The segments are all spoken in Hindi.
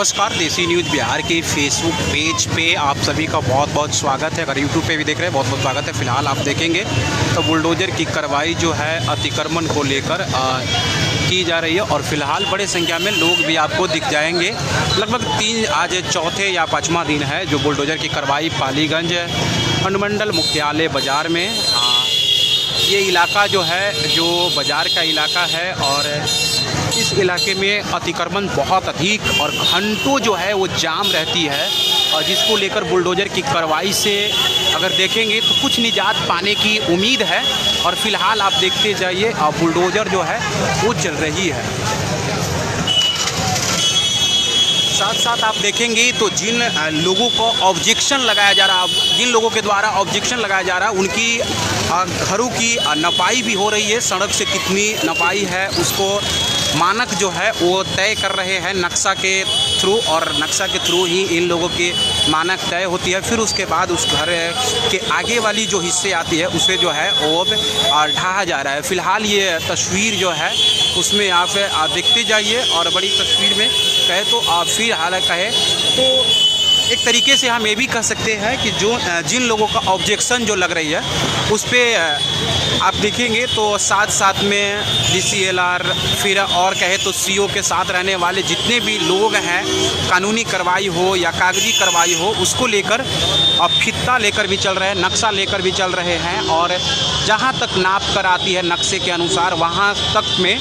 नमस्कार, देसी न्यूज़ बिहार के फेसबुक पेज पे आप सभी का बहुत बहुत स्वागत है। अगर यूट्यूब पे भी देख रहे हैं बहुत बहुत स्वागत है। फ़िलहाल आप देखेंगे तो बुलडोज़र की कार्रवाई जो है अतिक्रमण को लेकर की जा रही है और फिलहाल बड़े संख्या में लोग भी आपको दिख जाएंगे। लगभग आज चौथे या पाँचवा दिन है जो बुलडोज़र की कार्रवाई पालीगंज अनुमंडल मुख्यालय बाज़ार में ये इलाका जो है जो बाज़ार का इलाका है और इस इलाके में अतिक्रमण बहुत अधिक और घंटों जो है वो जाम रहती है और जिसको लेकर बुलडोज़र की कार्रवाई से अगर देखेंगे तो कुछ निजात पाने की उम्मीद है। और फिलहाल आप देखते जाइए बुलडोज़र जो है वो चल रही है। साथ साथ आप देखेंगे तो जिन लोगों को ऑब्जेक्शन लगाया जा रहा है, जिन लोगों के द्वारा ऑब्जेक्शन लगाया जा रहा है उनकी घरों की नपाई भी हो रही है। सड़क से कितनी नपाई है उसको मानक जो है वो तय कर रहे हैं नक्शा के थ्रू, और नक्शा के थ्रू ही इन लोगों की मानक तय होती है। फिर उसके बाद उस घर के आगे वाली जो हिस्से आती है उसे जो है वो ढहा जा रहा है। फ़िलहाल ये तस्वीर जो है उसमें आप देखते जाइए और बड़ी तस्वीर में कहे तो फिर हालांकि कहे तो एक तरीके से हम ये भी कह सकते हैं कि जो जिन लोगों का ऑब्जेक्शन जो लग रही है उस पर आप देखेंगे तो साथ साथ में DCLR फिर और कहे तो CO के साथ रहने वाले जितने भी लोग हैं, कानूनी कार्रवाई हो या कागजी कार्रवाई हो उसको लेकर फित्ता लेकर भी चल रहे हैं, नक्शा लेकर भी चल रहे हैं। और जहां तक नाप कर आती है नक्शे के अनुसार वहां तक में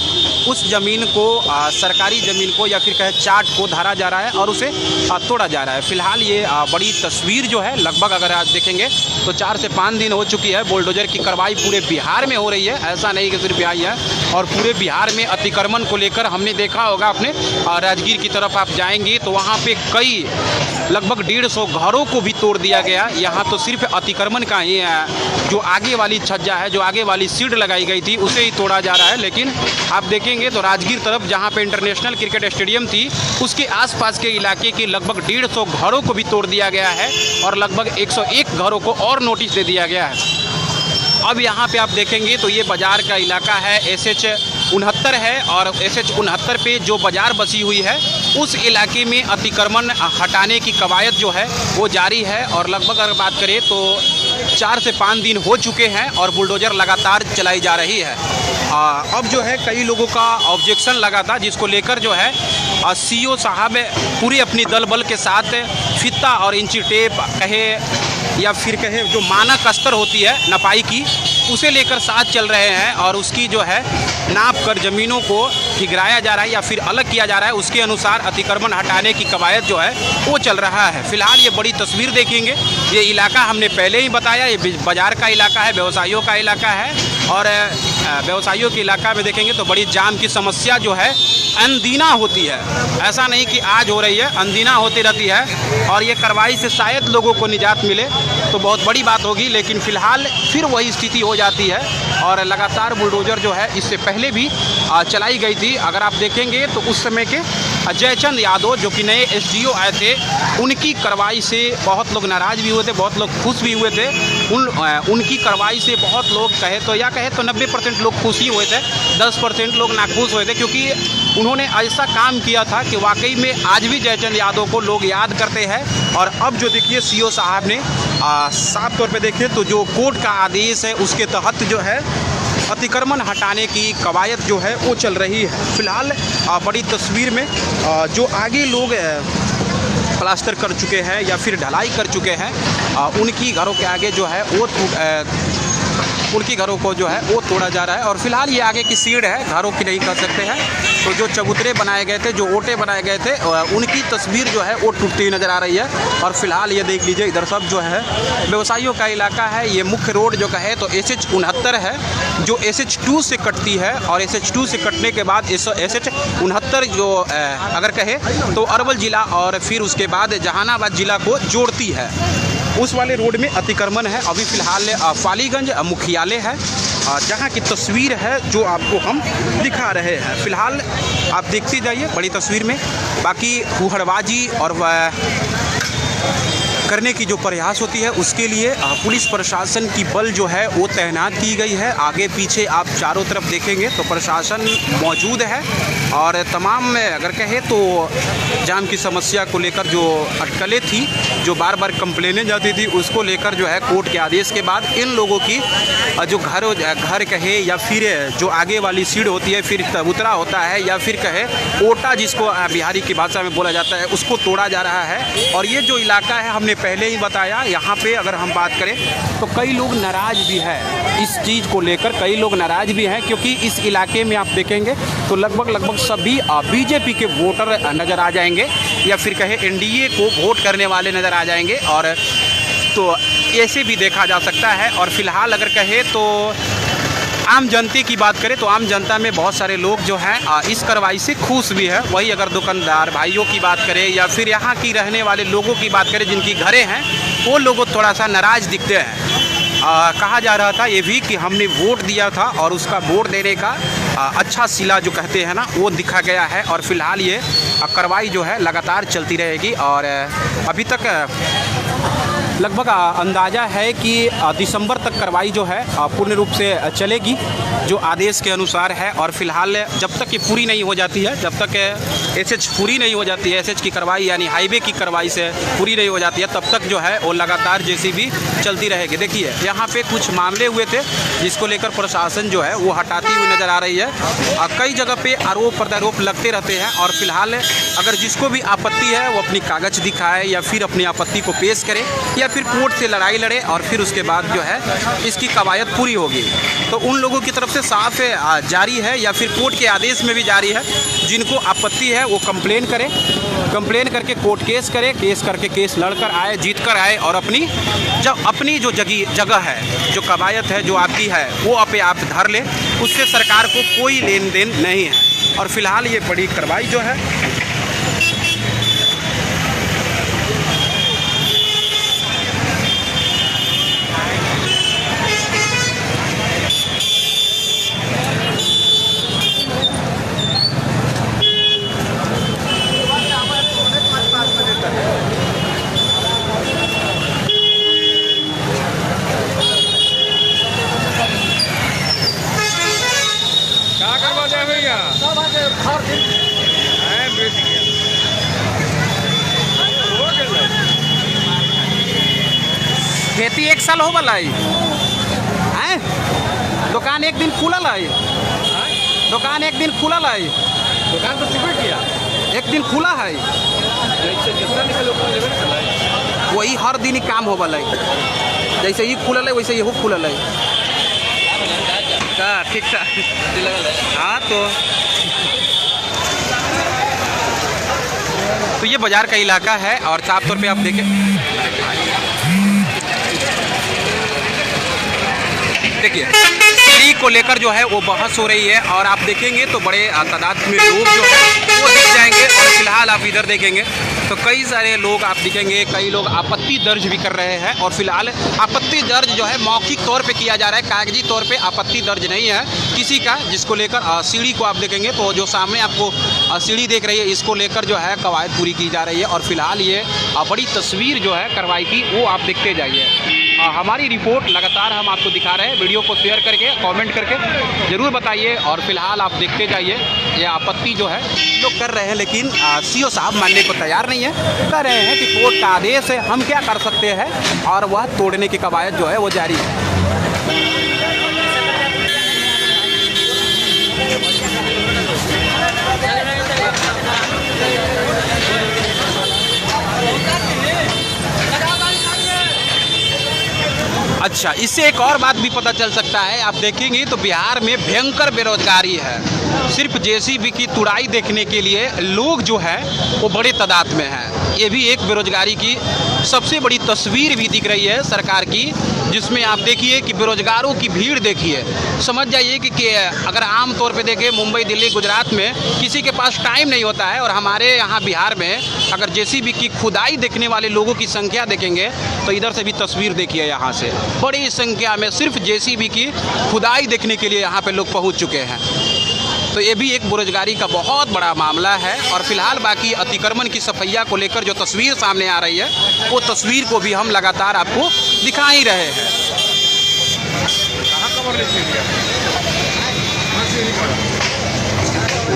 उस ज़मीन को सरकारी ज़मीन को या फिर कहे चार्ट को धरा जा रहा है और उसे तोड़ा जा रहा है। फ़िलहाल ये बड़ी तस्वीर जो है लगभग अगर आज देखेंगे तो 4 से 5 दिन हो चुकी है। बुलडोज़र की कार्रवाई पूरे बिहार में हो रही है, ऐसा नहीं कि सिर्फ यहाँ ही है। और पूरे बिहार में अतिक्रमण को लेकर हमने देखा होगा अपने राजगीर की तरफ आप जाएंगे तो वहाँ पे कई लगभग 150 घरों को भी तोड़ दिया गया। यहाँ तो सिर्फ अतिक्रमण का ही जो आगे वाली छज्जा है, जो आगे वाली सीढ़ लगाई गई थी उसे ही तोड़ा जा रहा है। लेकिन आप देखेंगे तो राजगीर तरफ जहाँ पे इंटरनेशनल क्रिकेट स्टेडियम थी उसके आसपास के इलाके के लगभग 150 घरों को भी तोड़ दिया गया है और लगभग 101 घरों को और नोटिस दे दिया गया है। अब यहाँ पे आप देखेंगे तो ये बाज़ार का इलाका है, SH 69 है और SH 69 पे जो बाज़ार बसी हुई है उस इलाके में अतिक्रमण हटाने की कवायद जो है वो जारी है। और लगभग अगर बात करें तो 4 से 5 दिन हो चुके हैं और बुलडोज़र लगातार चलाई जा रही है। अब जो है कई लोगों का ऑब्जेक्शन लगा था जिसको लेकर जो है CO साहब पूरी अपनी दल बल के साथ फित्ता और इंची टेप कहे या फिर कहे जो मानक स्तर होती है नपाई की उसे लेकर साथ चल रहे हैं और उसकी जो है नाप कर ज़मीनों को ठिकराया जा रहा है या फिर अलग किया जा रहा है। उसके अनुसार अतिक्रमण हटाने की कवायद जो है वो चल रहा है। फ़िलहाल ये बड़ी तस्वीर देखेंगे, ये इलाका हमने पहले ही बताया ये बाज़ार का इलाका है, व्यवसायियों का इलाका है और व्यवसायियों के इलाका में देखेंगे तो बड़ी जाम की समस्या जो है अनदीना होती है। ऐसा नहीं कि आज हो रही है, अनदीना होती रहती है और ये कार्रवाई से शायद लोगों को निजात मिले तो बहुत बड़ी बात होगी। लेकिन फ़िलहाल फिर वही स्थिति हो जाती है और लगातार बुलडोज़र जो है इससे पहले भी चलाई गई थी। अगर आप देखेंगे तो उस समय के जयचंद यादव जो कि नए SDO आए थे उनकी कार्रवाई से बहुत लोग नाराज़ भी हुए थे, बहुत लोग खुश भी हुए थे। उनकी कार्रवाई से बहुत लोग कहे तो 90% लोग खुश ही हुए थे, 10% लोग नाखुश हुए थे क्योंकि उन्होंने ऐसा काम किया था कि वाकई में आज भी जयचंद यादव को लोग याद करते हैं। और अब जो देखिए CO साहब ने साफ तौर पे देखें तो जो कोर्ट का आदेश है उसके तहत जो है अतिक्रमण हटाने की कवायद जो है वो चल रही है। फ़िलहाल बड़ी तस्वीर में जो आगे लोग प्लास्टर कर चुके हैं या फिर ढलाई कर चुके हैं उनकी घरों के आगे जो है वो उनकी घरों को जो है वो तोड़ा जा रहा है। और फिलहाल ये आगे की सीढ़ है, घरों की नहीं कर सकते हैं। तो जो चबूतरे बनाए गए थे, जो ओटे बनाए गए थे उनकी तस्वीर जो है वो टूटती हुई नज़र आ रही है। और फिलहाल ये देख लीजिए इधर सब जो है व्यवसायियों का इलाका है। ये मुख्य रोड जो कहे तो SH 69 है जो SH 2 से कटती है और SH 2 से कटने के बाद SH 69 जो अगर कहे तो अरवल ज़िला और फिर उसके बाद जहानाबाद ज़िला को जोड़ती है। उस वाले रोड में अतिक्रमण है। अभी फ़िलहाल पालीगंज मुख्यालय है जहाँ की तस्वीर है जो आपको हम दिखा रहे हैं। फ़िलहाल आप देखते जाइए बड़ी तस्वीर में। बाकी हुहड़बाजी और करने की जो प्रयास होती है उसके लिए पुलिस प्रशासन की बल जो है वो तैनात की गई है। आगे पीछे आप चारों तरफ देखेंगे तो प्रशासन मौजूद है और तमाम अगर कहे तो जाम की समस्या को लेकर जो अटकलें थी, जो बार बार कंप्लेनें जाती थी, उसको लेकर जो है कोर्ट के आदेश के बाद इन लोगों की जो घर कहे या फिर जो आगे वाली सीढ़ होती है, फिर चबूतरा होता है या फिर कहे ओटा जिसको बिहारी की भाषा में बोला जाता है, उसको तोड़ा जा रहा है। और ये जो इलाका है हमने पहले ही बताया, यहाँ पे अगर हम बात करें तो कई लोग नाराज़ भी है इस चीज़ को लेकर, कई लोग नाराज़ भी हैं क्योंकि इस इलाके में आप देखेंगे तो लगभग सभी बीजेपी के वोटर नज़र आ जाएंगे या फिर कहे एनडीए को वोट करने वाले नज़र आ जाएंगे। और तो ऐसे भी देखा जा सकता है। और फिलहाल अगर कहे तो आम जनता की बात करें तो आम जनता में बहुत सारे लोग जो हैं इस कार्रवाई से खुश भी है। वही अगर दुकानदार भाइयों की बात करें या फिर यहाँ की रहने वाले लोगों की बात करें जिनकी घरें हैं, वो लोग थोड़ा सा नाराज़ दिखते हैं। कहा जा रहा था ये भी कि हमने वोट दिया था और उसका वोट देने का अच्छा सिला जो कहते हैं ना वो दिखा गया है। और फिलहाल ये कार्रवाई जो है लगातार चलती रहेगी और अभी तक लगभग अंदाज़ा है कि दिसंबर तक कार्रवाई जो है पूर्ण रूप से चलेगी जो आदेश के अनुसार है। और फिलहाल जब तक ये पूरी नहीं हो जाती है, जब तक एसएच पूरी नहीं हो जाती है, एसएच की कार्रवाई यानी हाईवे की कार्रवाई से पूरी नहीं हो जाती है, तब तक जो है वो लगातार जेसीबी चलती रहेगी। देखिए यहाँ पे कुछ मामले हुए थे जिसको लेकर प्रशासन जो है वो हटाती हुई नज़र आ रही है। कई जगह पे आरोप प्रत्यारोप लगते रहते हैं और फिलहाल अगर जिसको भी आपत्ति है वो अपनी कागज़ दिखाए या फिर अपनी आपत्ति को पेश करे या फिर कोर्ट से लड़ाई लड़े और फिर उसके बाद जो है इसकी कवायद पूरी होगी। तो उन लोगों की तरफ से साफ जारी है या फिर कोर्ट के आदेश में भी जारी है, जिनको आपत्ति है वो कंप्लेन करें, कंप्लेन करके कोर्ट केस करे, केस करके केस लड़कर आए, जीत कर आए और अपनी जो जगह है, जो कवायद है, जो आपकी है वो आप धर ले, उससे सरकार को कोई लेन देन नहीं है। और फिलहाल ये बड़ी कार्रवाई जो है खेती 1 साल हो वाला है, दुकान एक दिन खुलल है, दुकान एक दिन खुलल है, दुकान तो चुके किया एक दिन खुला है, वही हर दिन ही काम हो वाला है, जैसे ही खुलल है वैसे यही खुलल है का ठीक था। हाँ तो ये बाज़ार का इलाका है और साफ तौर पे आप देखें, देखिए सीढ़ी को लेकर जो है वो बहस हो रही है और आप देखेंगे तो बड़े तादाद में लोग जो है वो दिख जाएंगे। और फिलहाल आप इधर देखेंगे तो कई सारे लोग आप दिखेंगे, कई लोग आपत्ति दर्ज भी कर रहे हैं। और फिलहाल आपत्ति दर्ज जो है मौखिक तौर पे किया जा रहा है, कागजी तौर पे आपत्ति दर्ज नहीं है किसी का, जिसको लेकर सीढ़ी को आप देखेंगे तो जो सामने आपको सीढ़ी देख रही है इसको लेकर जो है कवायद पूरी की जा रही है। और फिलहाल ये बड़ी तस्वीर जो है कार्रवाई की वो आप देखते जाइए। हमारी रिपोर्ट लगातार हम आपको दिखा रहे हैं, वीडियो को शेयर करके कमेंट करके ज़रूर बताइए। और फिलहाल आप देखते जाइए ये आपत्ति जो है लोग कर रहे हैं, लेकिन सीओ साहब मानने को तैयार नहीं है, कह रहे हैं कि कोर्ट का आदेश है, हम क्या कर सकते हैं, और वह तोड़ने की कवायद जो है वो जारी है। अच्छा, इससे एक और बात भी पता चल सकता है, आप देखेंगे तो बिहार में भयंकर बेरोजगारी है। सिर्फ जेसीबी की तुड़ाई देखने के लिए लोग जो है वो बड़े तादाद में हैं। ये भी एक बेरोजगारी की सबसे बड़ी तस्वीर भी दिख रही है सरकार की, जिसमें आप देखिए कि बेरोजगारों की भीड़ देखिए। समझ जाइए कि अगर आम तौर पे देखें मुंबई, दिल्ली, गुजरात में किसी के पास टाइम नहीं होता है, और हमारे यहाँ बिहार में अगर जेसीबी की खुदाई देखने वाले लोगों की संख्या देखेंगे तो इधर से भी तस्वीर देखिए, यहाँ से बड़ी संख्या में सिर्फ जेसीबी की खुदाई देखने के लिए यहाँ पे लोग पहुँच चुके हैं। तो ये भी एक बेरोजगारी का बहुत बड़ा मामला है। और फिलहाल बाकी अतिक्रमण की सफैया को लेकर जो तस्वीर सामने आ रही है वो तस्वीर को भी हम लगातार आपको दिखा ही रहे हैं।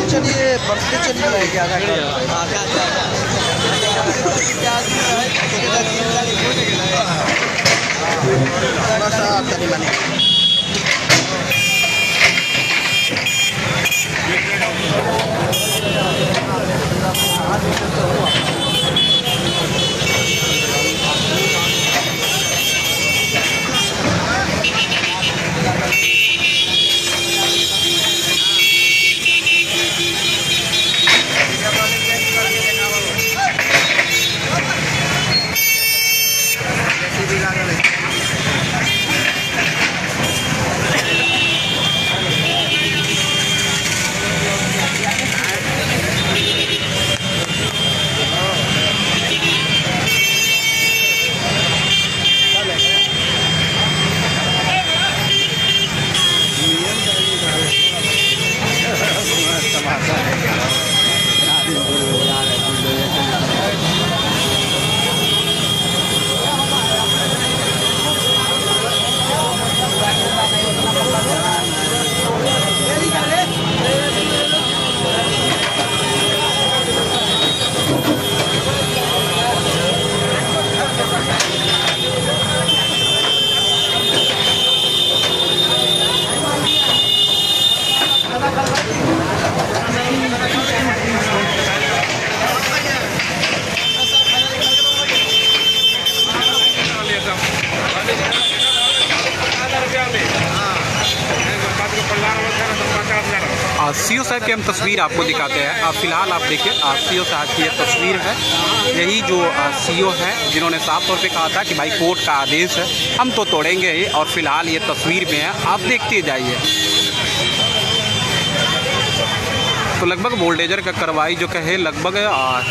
चलिए बढ़ते चलिए थोड़ा सा तनी मनी सीओ साहब की हम तस्वीर आपको दिखाते हैं। फिलहाल आप देखिए सीओ साहब की ये तस्वीर है। यही जो सीओ है जिन्होंने साफ तौर पे कहा था कि भाई कोर्ट का आदेश है, हम तो तोड़ेंगे ही। और फिलहाल ये तस्वीर में है, आप देखते जाइए। तो लगभग बुलडोजर का कार्रवाई जो कहे लगभग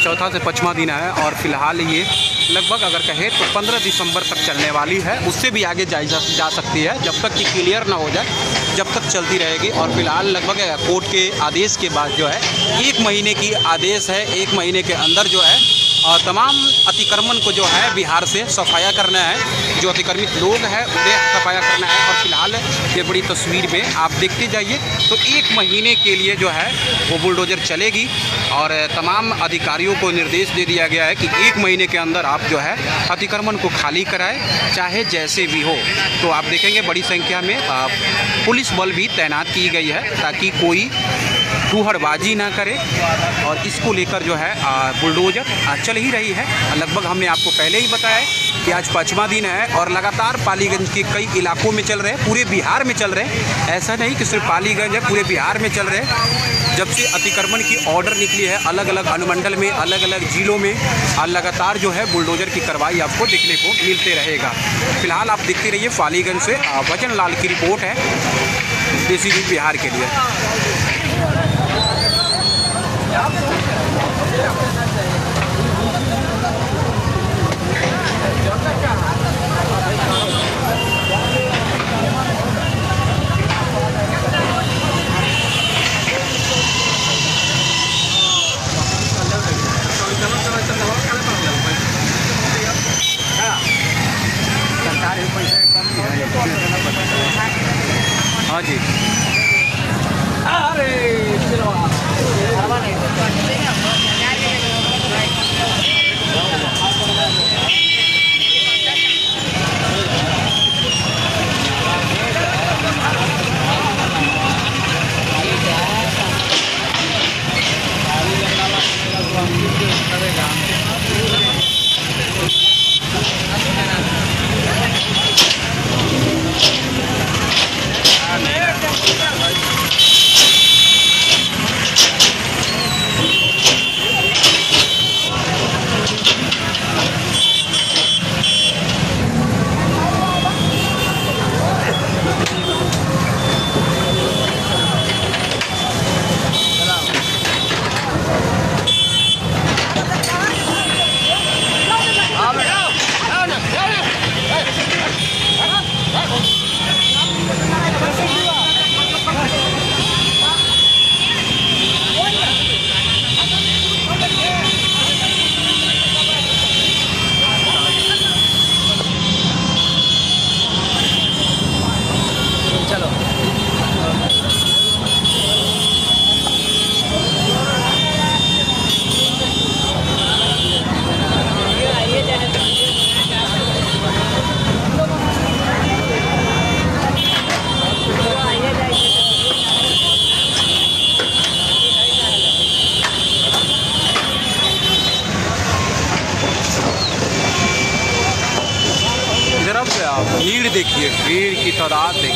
चौथा से पाँचवां दिन है। और फिलहाल ये लगभग अगर कहे तो 15 दिसंबर तक चलने वाली है, उससे भी आगे जा सकती है। जब तक कि क्लियर ना हो जाए जब तक चलती रहेगी। और फिलहाल लगभग कोर्ट के आदेश के बाद जो है 1 महीने की आदेश है। 1 महीने के अंदर जो है तमाम अतिक्रमण को जो है बिहार से सफाया करना है। जो अतिक्रमित लोग हैं उन्हें सफाया करना है। और फिलहाल ये बड़ी तस्वीर में आप देखते जाइए। तो 1 महीने के लिए जो है वो बुलडोजर चलेगी। और तमाम अधिकारियों को निर्देश दे दिया गया है कि 1 महीने के अंदर आप जो है अतिक्रमण को खाली कराएं, चाहे जैसे भी हो। तो आप देखेंगे बड़ी संख्या में पुलिस बल भी तैनात की गई है ताकि कोई टूहड़बाजी ना करे। और इसको लेकर जो है बुलडोजर चल ही रही है। लगभग हमने आपको पहले ही बताया कि आज 5वां दिन है और लगातार पालीगंज के कई इलाकों में चल रहे हैं, पूरे बिहार में चल रहे हैं। ऐसा नहीं कि सिर्फ पालीगंज है, पूरे बिहार में चल रहे हैं। जब से अतिक्रमण की ऑर्डर निकली है अलग अलग अनुमंडल में, अलग अलग जिलों में लगातार जो है बुलडोजर की कार्रवाई आपको देखने को मिलते रहेगा। फिलहाल आप देखते रहिए पालीगंज से वचन लाल की रिपोर्ट है देसी न्यूज़ बिहार के लिए। हाँ जी।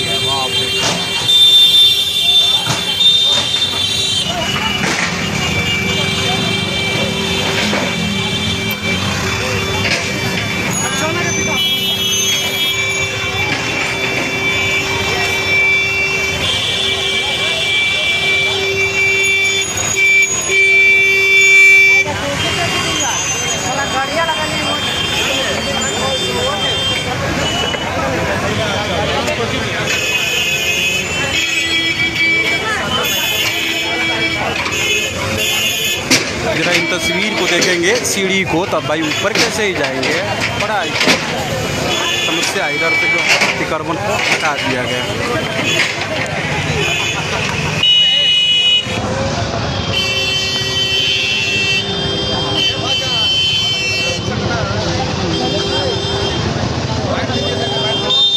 है, बाप रे। जरा इन तस्वीर को देखेंगे सीढ़ी को, तब भाई ऊपर कैसे ही जाएंगे। बड़ा समस्या, इधर से जो अतिक्रमण को हटा दिया गया।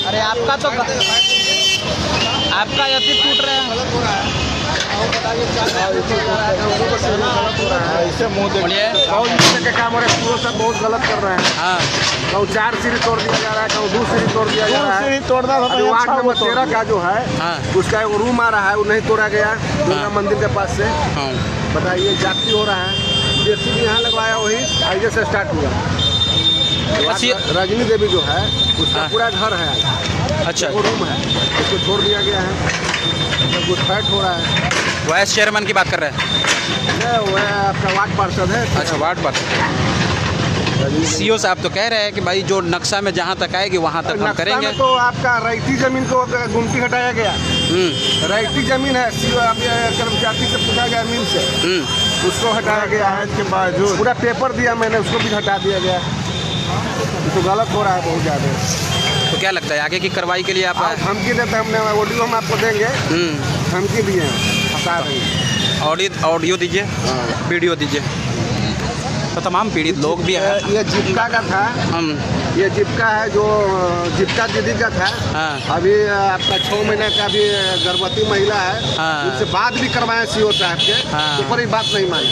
अरे आपका तो आपका यति टूट रहा है। ऐसे मुँह के काम हो रहे हैं, सब बहुत गलत कर रहे हैं। हाँ, कहूँ 4 सीढ़ी तोड़ दिया जा रहा है, कहूँ 2 सीढ़ी तोड़ दिया जा रहा है। सीढ़ी तोड़ना था तो वार्ड नंबर 13 का जो है, हाँ, उसका एक रूम आ रहा है, वो नहीं तोड़ा गया दुर्गा मंदिर के पास से। हाँ। बताइए, जाति हो रहा है। जेसीबी यहाँ लगवाया, वही आइए से स्टार्ट हुआ। बस ये रजनी देवी जो है, उसका हाँ। पूरा घर है, अच्छा, वो रूम है, उसको छोड़ दिया गया है। सब कुछ फाइट हो रहा है। वाइस चेयरमैन की बात कर रहे हैं। वो है आपका वार्ड पार्षद है। अच्छा, वार्ड पर सीओ साहब तो कह रहे हैं कि भाई जो नक्शा में जहाँ तक आएगी वहाँ तक हम नक्शा करेंगे। में तो आपका रैती जमीन को गुमटी हटाया गया। रैती जमीन है, कर्मचारी से पूछा गया मील से, उसको हटाया गया है। इसके बावजूद पूरा पेपर दिया मैंने, उसको भी हटा दिया गया। तो गलत हो रहा है बहुत ज़्यादा। तो क्या लगता है आगे की कार्रवाई के लिए आप धमकी देते हैं, हमने ऑडियो हम आपको देंगे, धमकी दिए हैं, हटा देंगे। ऑडियो दीजिए, वीडियो दीजिए। तो तमाम पीड़ित लोग भी हैं। ये जीविका का था, ये जीविका है जो जीविका दीदी का था। हाँ। अभी आपका 6 महीने का भी गर्भवती महिला है। हाँ। उससे बात भी करवाए सीओ साहब के, हाँ। तो पर बात नहीं मानी।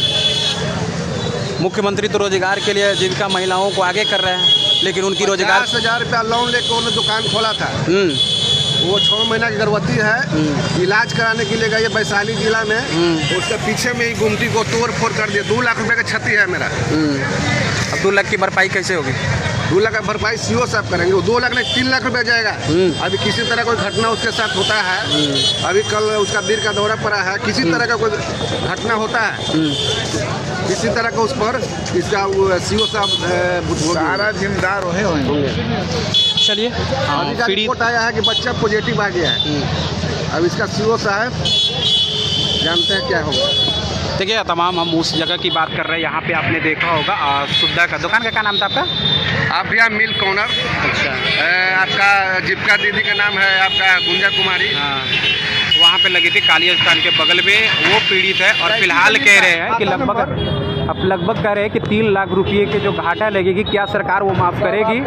मुख्यमंत्री तो रोजगार के लिए जीविका महिलाओं को आगे कर रहे हैं, लेकिन उनकी रोजगार 50,000 रुपया लोन लेकर उन्होंने दुकान खोला था। वो 6 महीना की गर्भवती है, इलाज कराने के लिए गई है वैशाली जिला में। उसके पीछे में ही गुमटी को तोड़ फोड़ कर दिया। 2 लाख रुपए का क्षति है मेरा। अब 2 लाख की भरपाई कैसे होगी? 2 लाख का भरपाई सीओ साहब करेंगे। वो 2 लाख नहीं 3 लाख रुपया जाएगा। अभी किसी तरह कोई घटना उसके साथ होता है, अभी कल उसका दिल का दौरा पड़ा है, किसी तरह का कोई घटना होता है, किसी तरह का उस पर इसका सीओ साहब सारा जिम्मेदार होंगे। चलिए, अभी का रिपोर्ट आया है कि बच्चा पॉजिटिव आ गया है। अब इसका सीओ साहब जानते हैं क्या होगा। देखिए, तमाम हम उस जगह की बात कर रहे हैं। यहाँ पे आपने देखा होगा सुद्धा का दुकान का क्या नाम था आपका? आप भैया मिल कॉर्नर। अच्छा, आपका जीविका दीदी का नाम है आपका गुंजा कुमारी। हाँ, वहाँ पे लगी थी काली स्थान के बगल में। वो पीड़ित है और फिलहाल कह रहे हैं कि लगभग कह रहे हैं कि 3 लाख रुपये के जो घाटा लगेगी, क्या सरकार वो माफ़ करेगी।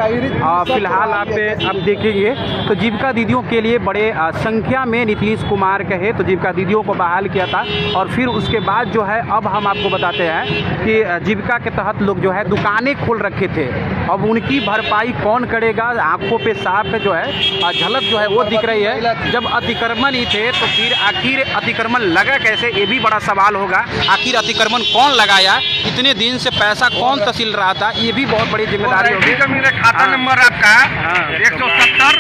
फिलहाल आप देखेंगे तो जीविका दीदियों के लिए बड़े संख्या में नीतीश कुमार कहे तो जीविका दीदियों को बहाल किया था। और फिर उसके बाद जो है, अब हम आपको बताते हैं कि जीविका के तहत लोग जो है दुकानें खोल रखे थे। अब उनकी भरपाई कौन करेगा? आंखों पे साफ जो है झलक जो है वो दिख रही है। जब अतिक्रमण ही थे तो फिर आखिर अतिक्रमण लगा कैसे, ये भी बड़ा सवाल होगा। आखिर अतिक्रमण कौन लगाया? इतने दिन से पैसा कौन तहसील रहा था? ये भी बहुत बड़ी जिम्मेदारी होगी। खाता नंबर आपका 170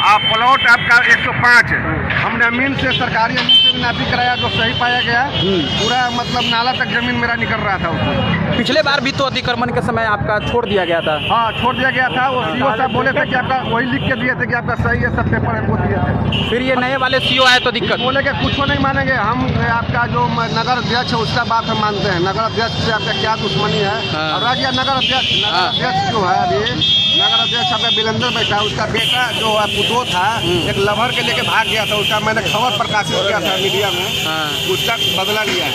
और प्लॉट आपका 105। हमने अमीन से, सरकारी अमीन से भी नापी कराया, जो सही पाया गया। पूरा मतलब नाला तक जमीन मेरा निकल रहा था उसमें। पिछले बार भी तो अतिक्रमण के समय आपका छोड़ दिया गया था। हाँ, छोड़ दिया गया था। वो सीओ साहब बोले थे कि आपका वही लिख के दिए थे कि आपका सही है, सब पेपर हमको दिए थे। फिर ये नए वाले सीओ आए तो दिक्कत? बोले कि कुछ नहीं मानेंगे हम। आपका जो नगर अध्यक्ष है उसका बात हम मानते हैं। नगर अध्यक्ष से आपका क्या दुश्मनी है? और राज्य नगर अध्यक्ष जो है, अभी नगर अध्यक्ष आपका बिलेंदर बैठा है, उसका बेटा जो है पुतो था, एक लवर के लेके भाग गया था। उसका मैंने खबर प्रकाशित किया था मीडिया में, उसका बदला लिया है।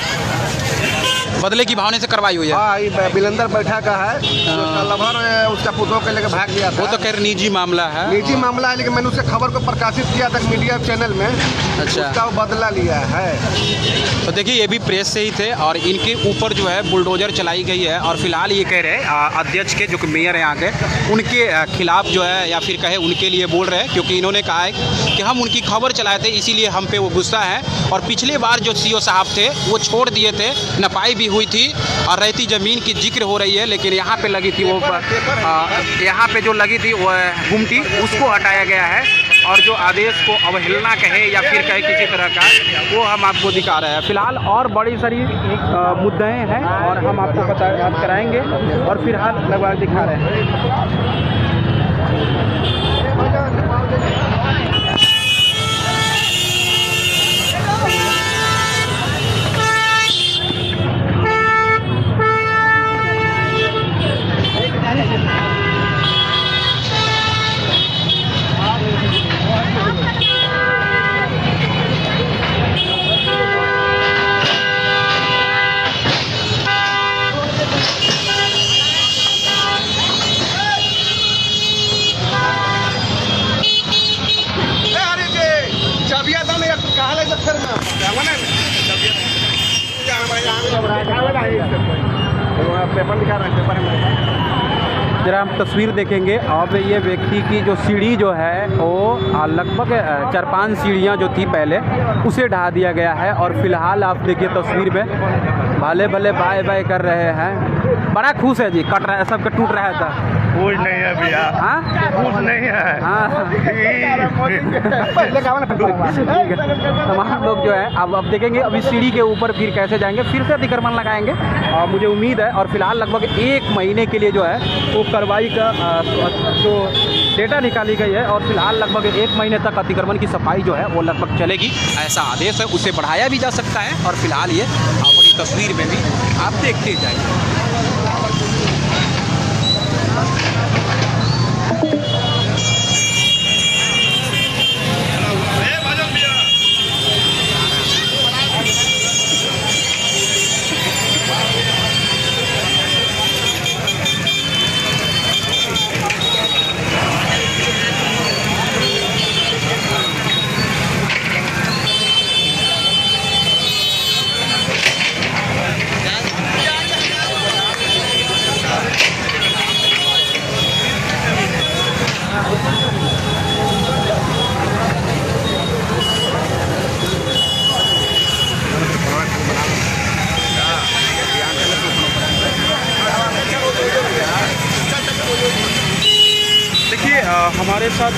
बदले की भावना से करवाई हुई है। हाँ, ये बिलंदर बैठा का है, उसका लवर उसका पुतों के लेकर भाग गया था। वो तो खैर निजी मामला है। निजी मामला है, लेकिन मैंने उससे खबर को प्रकाशित किया था मीडिया चैनल में। अच्छा। उसका वो बदला लिया है। तो देखिए ये भी प्रेस से ही थे और इनके ऊपर जो है बुलडोजर चलाई गई है और फिलहाल ये कह रहे हैं अध्यक्ष के जो कि मेयर हैं यहाँ के, उनके खिलाफ जो है या फिर कहे उनके लिए बोल रहे हैं, क्योंकि इन्होंने कहा है कि हम उनकी खबर चलाए थे इसीलिए हम पे वो गुस्सा है। और पिछले बार जो सीओ साहब थे वो छोड़ दिए थे, नपाई भी हुई थी और रहती ज़मीन की जिक्र हो रही है, लेकिन यहाँ पे लगी थी वो यहाँ पे जो लगी थी वो गुमटी, उसको हटाया गया है। और जो आदेश को अवहेलना कहे या फिर कहे किसी तरह का, वो हम आपको दिखा रहे हैं। फिलहाल और बड़ी सारी मुद्दे हैं और हम आपको बात कराएंगे और फिलहाल लगभग दिखा रहे हैं। पेपर दिखा रहे हैं, पेपर है। जरा हम तस्वीर देखेंगे। अब ये व्यक्ति की जो सीढ़ी जो है वो लगभग 4-5 सीढ़ियाँ जो थी पहले, उसे ढहा दिया गया है। और फिलहाल आप देखिए तस्वीर में भले भले बाय बाय कर रहे हैं। बड़ा खुश है जी, कट रहा है, सबका टूट रहा था। कुछ नहीं है भैया। हाँ, कुछ नहीं है। हाँ तमाम लोग जो है अब देखेंगे अभी सीढ़ी के ऊपर फिर कैसे जाएंगे, फिर से अतिक्रमण लगाएंगे और मुझे उम्मीद है। और फिलहाल लगभग 1 महीने के लिए जो है वो कार्रवाई का जो डेटा निकाली गई है और फिलहाल लगभग 1 महीने तक अतिक्रमण की सफाई जो है वो लगभग चलेगी, ऐसा आदेश है। उसे बढ़ाया भी जा सकता है और फिलहाल ये बड़ी तस्वीर में भी आप देखते जाइए। हमारे साथ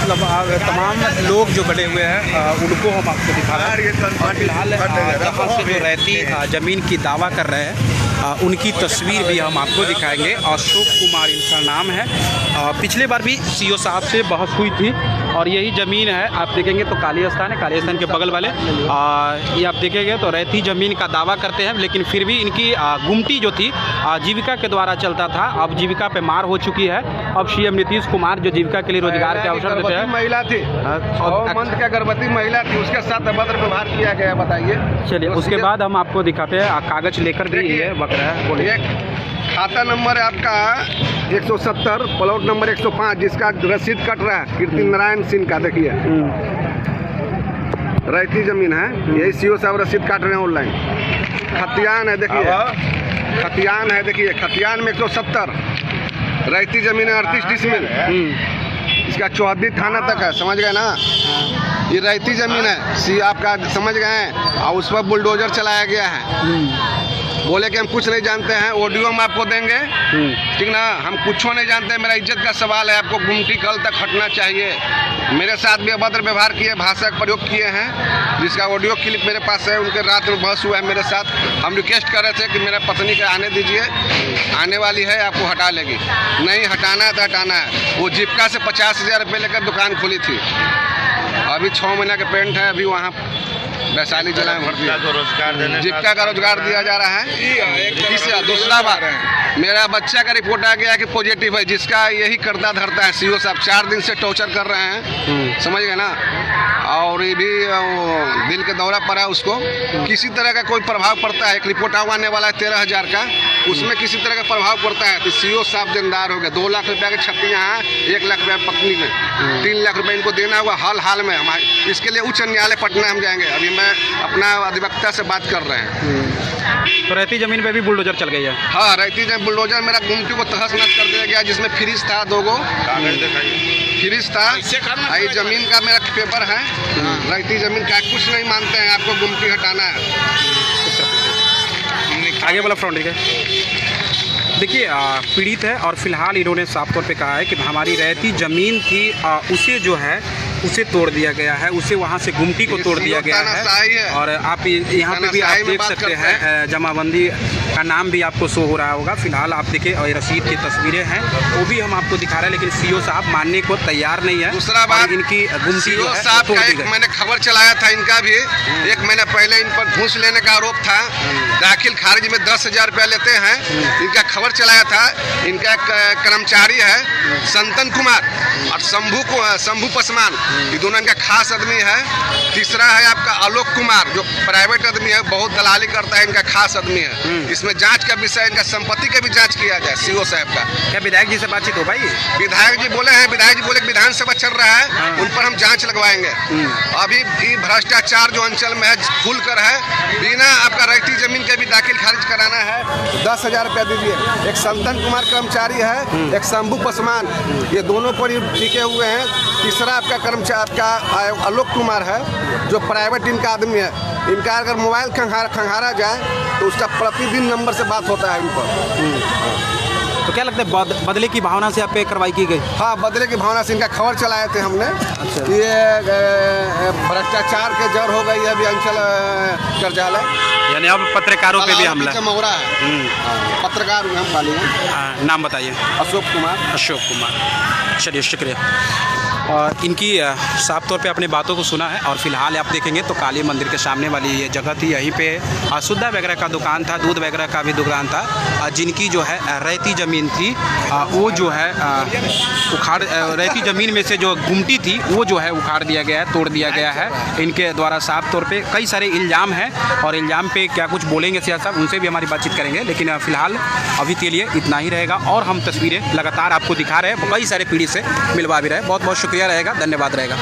तमाम लोग जो बने हुए हैं उनको हम आपको दिखा रहे हैं। और फिलहाल जहाँ से जो रहती ज़मीन की दावा कर रहे हैं उनकी तस्वीर भी हम आपको दिखाएंगे। अशोक कुमार इनका नाम है। पिछले बार भी सीओ साहब से बहस हुई थी और यही ज़मीन है, आप देखेंगे तो काली स्थान है, काली स्थान के बगल वाले ये आप देखेंगे तो रहती ज़मीन का दावा करते हैं, लेकिन फिर भी इनकी गुमटी जो थी जीविका के द्वारा चलता था, अब जीविका पे मार हो चुकी है। अब सीएम नीतीश कुमार जो जीविका के लिए रोजगार के अवसर देते हैं, महिला थी 9 मंथ की गर्भवती महिला थी, उसके साथ अभद्र व्यवहार किया गया, बताइए। चलिए उसके बाद हम आपको दिखाते हैं, कागज लेकर भी ये बकरा है। बोलिए। खाता नंबर है आपका 170, प्लॉट नंबर 105, जिसका रसीद कट रहा है कीर्ति नारायण सिंह का, देखिए रहती जमीन है, यही सीओ साहब रसीद काट रहे हैं ऑनलाइन। खतियान है, देखिए खतियान है, देखिए खतियान में 170 रहती जमीन है, 38 डिसमिल, इसका चौहद्दी थाना तक है, समझ गए ना। ये रहती जमीन है, आपका समझ गए हैं, और उस पर बुलडोजर चलाया गया है। बोले कि हम कुछ नहीं जानते हैं, ऑडियो हम आपको देंगे, ठीक ना। हम कुछ नहीं जानते हैं, मेरा इज्जत का सवाल है, आपको गुमटी कल तक हटना चाहिए। मेरे साथ भी अभद्र व्यवहार किए, भाषा का प्रयोग किए हैं, जिसका ऑडियो क्लिप मेरे पास है। उनके रात में बहस हुआ है मेरे साथ, हम रिक्वेस्ट कर रहे थे कि मेरा पत्नी को आने दीजिए, आने वाली है, आपको हटा लेगी। नहीं हटाना है तो हटाना है। वो जीविका से 50,000 रुपये लेकर दुकान खोली थी, अभी 6 महीना के पेंट है, अभी वहाँ वैशाली जिला में भर्ती है। रोजगार देने जीविका का रोजगार दिया जा रहा है। तीसरा दूसरा बात, मेरा बच्चा का रिपोर्ट आ गया कि पॉजिटिव है, जिसका यही करता धरता है सीओ साहब 4 दिन से टॉर्चर कर रहे हैं, समझ गए ना। और ये भी दिल के दौरा पड़ा उसको, किसी तरह का कोई प्रभाव पड़ता है। एक रिपोर्ट आने वाला है 13,000 का, उसमें किसी तरह का प्रभाव पड़ता है तो सीओ साहब देनदार हो गए। 2 लाख रुपया की छत्तियाँ हैं, 1 लाख रुपया पत्नी में, 3 लाख रुपया इनको देना हुआ हाल में। हमारे इसके लिए उच्च न्यायालय पटना हम जाएंगे। अभी मैं अपना अधिवक्ता से बात कर रहे हैं। तो रहती ज़मीन पे भी बुलडोजर चल गई है? हाँ, रहती जब बुलडोजर मेरा गुमटी को तहस नहस कर दिया गया, जिसमें फ्रिज था 2 गो फ्रिज था। ये जमीन का मेरा पेपर है, रहती जमीन का कुछ नहीं मानते हैं, आपको गुमटी हटाना है। आगे वाला फ्रंट है। देखिए पीड़ित है और फिलहाल इन्होंने साफ तौर पे कहा है कि हमारी रहती ज़मीन थी, उसे जो है उसे तोड़ दिया गया है, उसे वहाँ से गुमटी को तोड़ दिया गया है। और आप यहाँ पे भी आप देख सकते हैं जमाबंदी का नाम भी आपको शो हो रहा होगा। फिलहाल आप देखिए और रसीद की तस्वीरें हैं, वो भी हम आपको दिखा रहे हैं, लेकिन सीओ साहब मानने को तैयार नहीं है। दूसरा बात, इनकी गुमटी जो है साहब तोड़ का दी एक गई। मैंने खबर चलाया था, इनका भी 1 महीना पहले इन पर घूस लेने का आरोप था। दाखिल खारिज में 10,000 रुपया लेते हैं। इनका खबर चलाया था। इनका एक कर्मचारी है संतन कुमार और शंभू पसमान, ये दोनों इनका खास आदमी है। तीसरा है आपका आलोक कुमार, जो प्राइवेट आदमी है, बहुत दलाली करता है, इनका खास आदमी है। इसमें जांच का विषय, इनका संपत्ति का भी जांच किया जाए सीओ साहब का। क्या विधायक जी से बातचीत हो भाई? विधायक जी बोले हैं, विधायक जी बोले विधानसभा चल रहा है, उन पर हम जांच लगवाएंगे। अभी भी भ्रष्टाचार जो अंचल में है खुल कर है, बिना आपका रहती जमीन के भी दाखिल खारिज कराना है 10,000 रुपया दीजिए। एक संतन कुमार कर्मचारी है, एक शंभू पसमान, ये दोनों पर टिके हुए हैं। तीसरा आपका कर्मचारी का आलोक कुमार है, जो प्राइवेट इनका आदमी है। इनका अगर मोबाइल खंगारा जाए तो उसका प्रतिदिन नंबर से बात होता है इन पर। तो क्या लगता है बदले की भावना से आप पे कार्रवाई की गई? हाँ, बदले की भावना से इनका खबर चलाए थे हमने। अच्छा। ये भ्रष्टाचार के जड़ हो गई है अभी अंचल कार्यालय, यानी अब पत्रकारों पे भी हमला है। मौरा है, पत्रकार हम खाली हैं। नाम बताइए। अशोक कुमार। अशोक कुमार, चलिए शुक्रिया। और इनकी साफ तौर पे अपने बातों को सुना है। और फिलहाल आप देखेंगे तो काली मंदिर के सामने वाली ये जगह थी, यहीं पे सुधा वगैरह का दुकान था, दूध वगैरह का भी दुकान था। जिनकी जो है रहती ज़मीन थी, वो जो है उखाड़, रहती ज़मीन में से जो गुमटी थी वो जो है उखाड़ दिया गया है, तोड़ दिया गया है। इनके द्वारा साफ तौर पे कई सारे इल्ज़ाम हैं और इल्ज़ाम पे क्या कुछ बोलेंगे सियासत साहब, उनसे भी हमारी बातचीत करेंगे। लेकिन फ़िलहाल अभी के लिए इतना ही रहेगा और हम तस्वीरें लगातार आपको दिखा रहे हैं, कई सारे पीढ़ी से मिलवा भी रहे हैं। बहुत बहुत शुक्रिया रहेगा, धन्यवाद रहेगा।